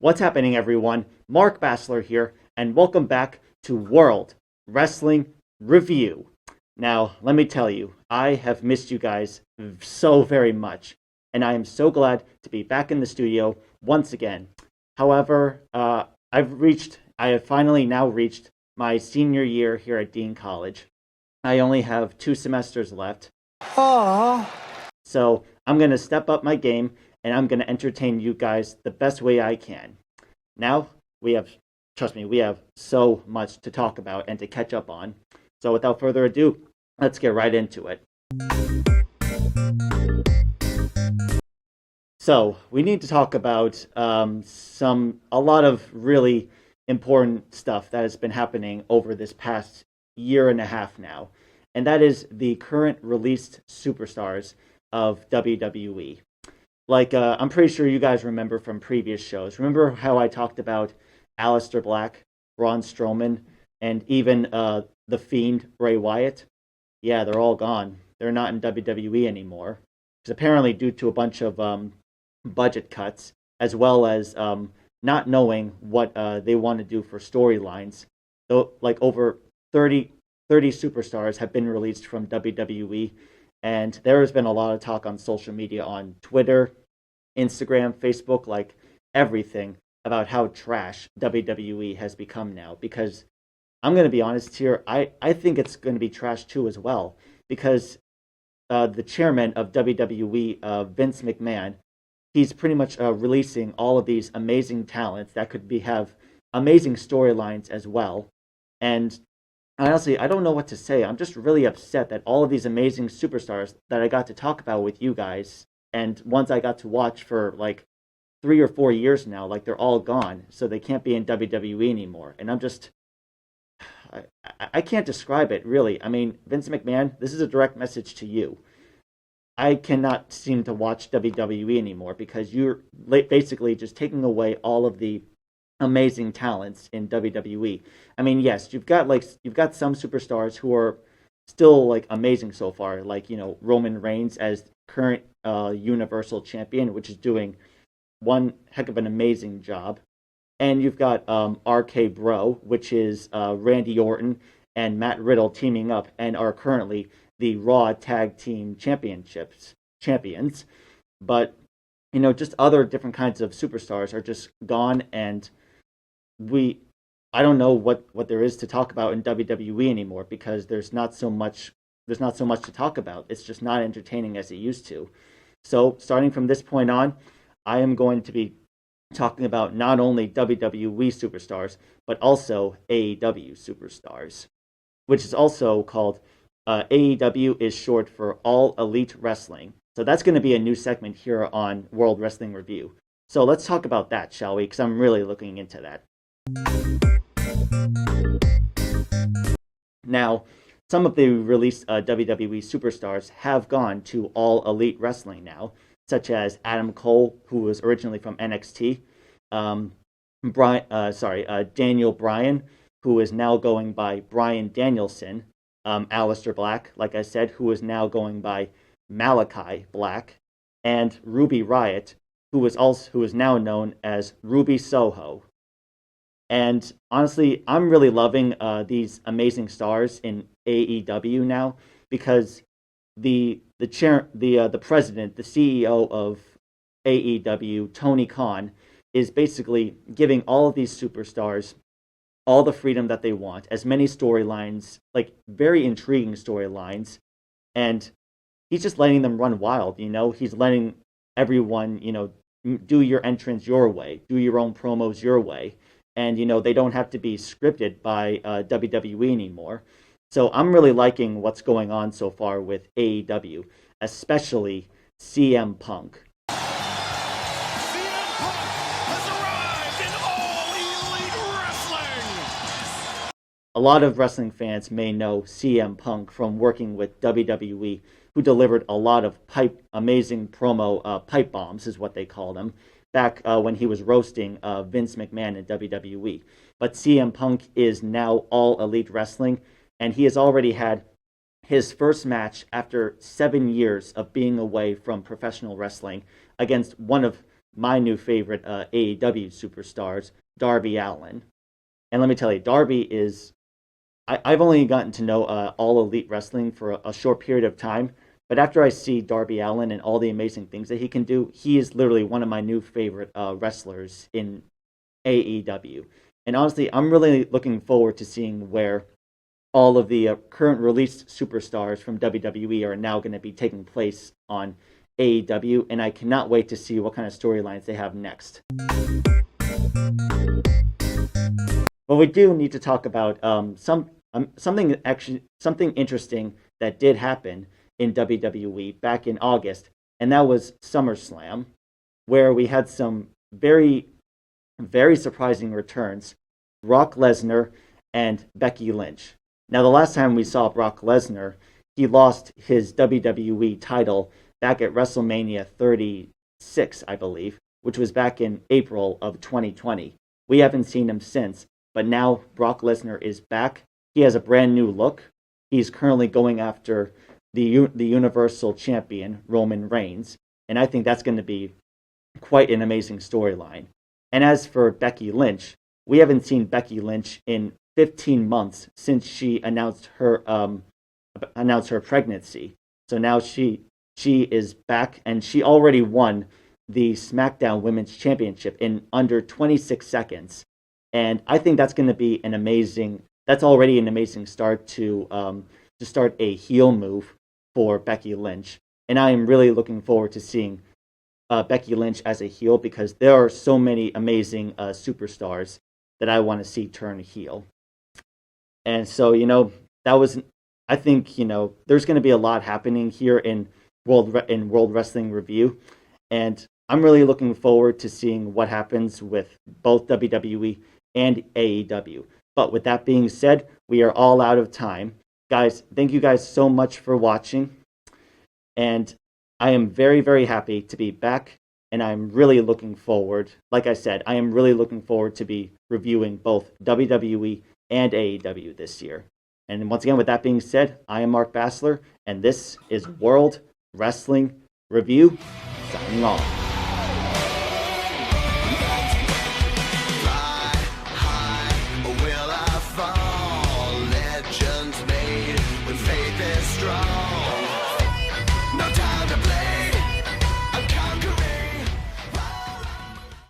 What's happening, everyone? Mark Bassler here, and welcome back to World Wrestling Review. Now, let me tell you, I have missed you guys so very much, and I am so glad to be back in the studio once again. However, I have finally now reached my senior year here at Dean College. I only have 2 semesters left. Aww. So I'm going to step up my game, and I'm going to entertain you guys the best way I can. Now, trust me, we have so much to talk about and to catch up on. So without further ado, let's get right into it. So we need to talk about a lot of really important stuff that has been happening over this past year and a half now. And that is the current released superstars of WWE. I'm pretty sure you guys remember from previous shows. Remember how I talked about Aleister Black, Braun Strowman, and even The Fiend, Bray Wyatt? Yeah, they're all gone. They're not in WWE anymore. It's apparently due to a bunch of budget cuts, as well as not knowing what they want to do for storylines. So, over 30 superstars have been released from WWE. And there has been a lot of talk on social media, on Twitter, Instagram, Facebook, everything, about how trash WWE has become now. Because I'm going to be honest here, I think it's going to be trash too as well. Because the chairman of WWE, Vince McMahon, he's pretty much releasing all of these amazing talents that could have amazing storylines as well. And honestly, I don't know what to say. I'm just really upset that all of these amazing superstars that I got to talk about with you guys, and ones I got to watch for 3 or 4 years now, they're all gone, so they can't be in WWE anymore. And I can't describe it, really. I mean, Vince McMahon, this is a direct message to you. I cannot seem to watch WWE anymore because you're basically just taking away all of the amazing talents in WWE. I mean, yes, you've got some superstars who are still amazing so far, Roman Reigns as current Universal Champion, which is doing one heck of an amazing job. And you've got RK Bro, which is Randy Orton and Matt Riddle teaming up and are currently the Raw Tag Team champions. But just other different kinds of superstars are just gone, and I don't know what there is to talk about in WWE anymore, because there's not so much to talk about. It's just not entertaining as it used to. So starting from this point on, I am going to be talking about not only WWE superstars, but also AEW superstars, which is also called AEW is short for All Elite Wrestling. So that's going to be a new segment here on World Wrestling Review. So let's talk about that, shall we? Because I'm really looking into that. Now, some of the released WWE superstars have gone to All Elite Wrestling now, such as Adam Cole, who was originally from NXT, Daniel Bryan, who is now going by Bryan Danielson, Aleister Black, like I said, who is now going by Malachi Black, and Ruby Riott, who is now known as Ruby Soho. And honestly, I'm really loving these amazing stars in AEW now, because the president, the CEO of AEW, Tony Khan, is basically giving all of these superstars all the freedom that they want, as many storylines, very intriguing storylines, and he's just letting them run wild. He's letting everyone, do your entrance your way, do your own promos your way. And, they don't have to be scripted by WWE anymore. So I'm really liking what's going on so far with AEW, especially CM Punk. CM Punk has arrived in All Elite Wrestling! A lot of wrestling fans may know CM Punk from working with WWE, who delivered a lot of amazing promo pipe bombs, is what they call them, back when he was roasting Vince McMahon in WWE. But CM Punk is now All Elite Wrestling, and he has already had his first match after 7 years of being away from professional wrestling against one of my new favorite AEW superstars, Darby Allin. And let me tell you, Darby is. I've only gotten to know All Elite Wrestling for a short period of time, but after I see Darby Allin and all the amazing things that he can do, he is literally one of my new favorite wrestlers in AEW. And honestly, I'm really looking forward to seeing where all of the current released superstars from WWE are now going to be taking place on AEW, and I cannot wait to see what kind of storylines they have next. But we do need to talk about something interesting that did happen in WWE back in August, and that was SummerSlam, where we had some very very surprising returns: Brock Lesnar and Becky Lynch. Now, the last time we saw Brock Lesnar, he lost his WWE title back at WrestleMania 36, I believe, which was back in April of 2020. We haven't seen him since, but now Brock Lesnar is back. He has a brand new look. He's currently going after the Universal Champion, Roman Reigns, and I think that's going to be quite an amazing storyline. And as for Becky Lynch, we haven't seen Becky Lynch in 15 months since she announced her pregnancy. So now she is back, and she already won the SmackDown Women's Championship in under 26 seconds. And I think that's going to be that's already an amazing start to start a heel move for Becky Lynch. And I am really looking forward to seeing Becky Lynch as a heel, because there are so many amazing superstars that I want to see turn heel. And so, I think, there's going to be a lot happening here in World Wrestling Review. And I'm really looking forward to seeing what happens with both WWE and AEW. But with that being said, we are all out of time. Guys, thank you guys so much for watching. And I am very, very happy to be back. And I'm really looking forward, like I said, I am really looking forward to be reviewing both WWE and AEW this year. And once again, with that being said, I am Mark Bassler, and this is World Wrestling Review, signing off.